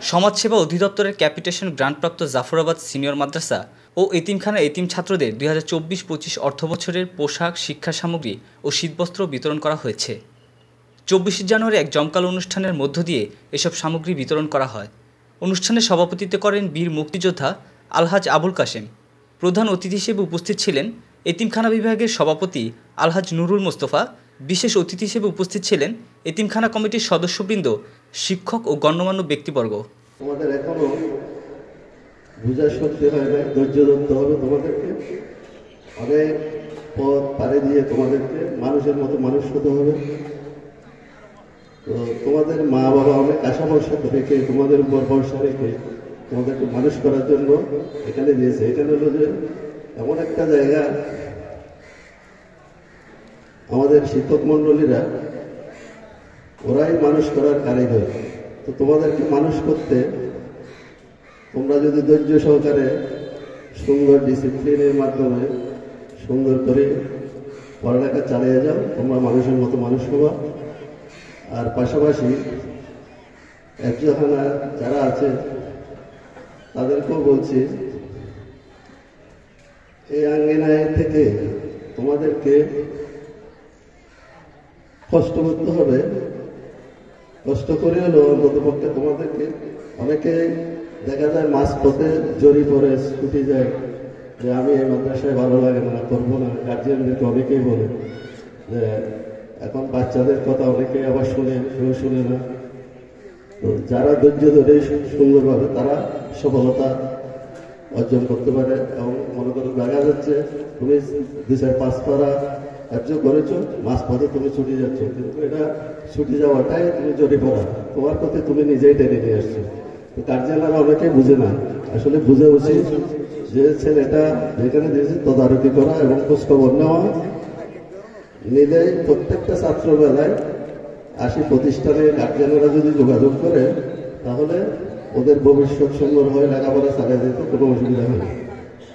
সমাজসেবা অধিদপ্তরের capitation গ্রান্টপ্রাপ্ত Jafarabad senior মাদ্রাসা ও এতিমখানা এতিম ছাত্রদের 2024-25 অর্থবছরের পোশাক, শিক্ষা সামগ্রী ও শীতবস্ত্র বিতরণ করা হয়েছে। 24 জানুয়ারি এক জমকালো অনুষ্ঠানের মধ্য দিয়ে এসব সামগ্রী বিতরণ করা হয়। অনুষ্ঠানে সভাপতিত্ব করেন বীর মুক্তিযোদ্ধা আলহাজ আবুল কাশেম। প্রধান অতিথি হিসেবে উপস্থিত ছিলেন এতিমখানা বিভাগের সভাপতি আলহাজ নুরুল মোস্তফা। বিশেষ অতিথি হিসেবে উপস্থিত ছিলেন এতিমখানা কমিটির সদস্যবৃন্দ, শিক্ষক ও গণ্যমান্য ব্যক্তিবর্গ। তোমাদের এখনো বুঝার শক্তি হয় না, ধৈর্য ধরতে হবে। তোমাদেরকে অনেক পথ পাড়ি দিয়ে তোমাদেরকে মানুষের মতো মানুষ হতে হবে। তো তোমাদের মা বাবা অনেক আশা ভরসা রেখে, তোমাদের উপর ভরসা রেখে তোমাদেরকে মানুষ করার জন্য এখানে দিয়েছে। এখানে হলো যে এমন একটা জায়গা, আমাদের শিক্ষক মন্ডলীরা ওরাই মানুষ করার কারিগর। তো তোমাদেরকে মানুষ করতে তোমরা যদি ধৈর্য সহকারে সুন্দর ডিসিপ্লিনের মাধ্যমে সুন্দর করে পড়ালেখা চালিয়ে যাও, তোমরা মানুষের মতো মানুষ হবা। আর পাশাপাশি একজখানা যারা আছে তাদেরকেও বলছি, এই আঙ্গিনায় থেকে তোমাদেরকে কষ্ট করতে হবে। কষ্ট করে হলো অন্তত পক্ষে তোমাদেরকে, অনেকে দেখা যায় মাঝ পথে জড়ি পরে ছুটি যায় যে আমি এই মাদ্রাসায় ভালো লাগে না, করবো না। গার্জিয়ানদেরকে অনেকেই বলে যে এখন বাচ্চাদের কথা অনেকেই আবার শুনে, কেউ শুনে না। তো যারা ধৈর্য ধরে সুন্দরভাবে তারা সফলতা অর্জন করতে পারে। এবং মনে করো দেখা যাচ্ছে তুমি 2-4-5 পারা কার্য করেছো, মাঝ পথে তুমি ছুটি যাচ্ছ, কিন্তু এটা ছুটি যাওয়াটাই তুমি জড়ি পড়া, তোমার প্রতি তুমি নিজেই টেনে নিয়ে আসছো। তো গার্জিয়ানরা অনেকেই বুঝে না, আসলে বুঝে উচিত যে ছেলেটা যেখানে দিয়েছে তদারকি করা এবং খোঁজখবর নেওয়া। নিজেই প্রত্যেকটা ছাত্র বেলায় 80 প্রতিষ্ঠানে গার্জিয়ানরা যদি যোগাযোগ করে তাহলে ওদের ভবিষ্যৎ সুন্দর হয়ে লেখাপড়া চালিয়ে যেতে কোনো অসুবিধা হয় না।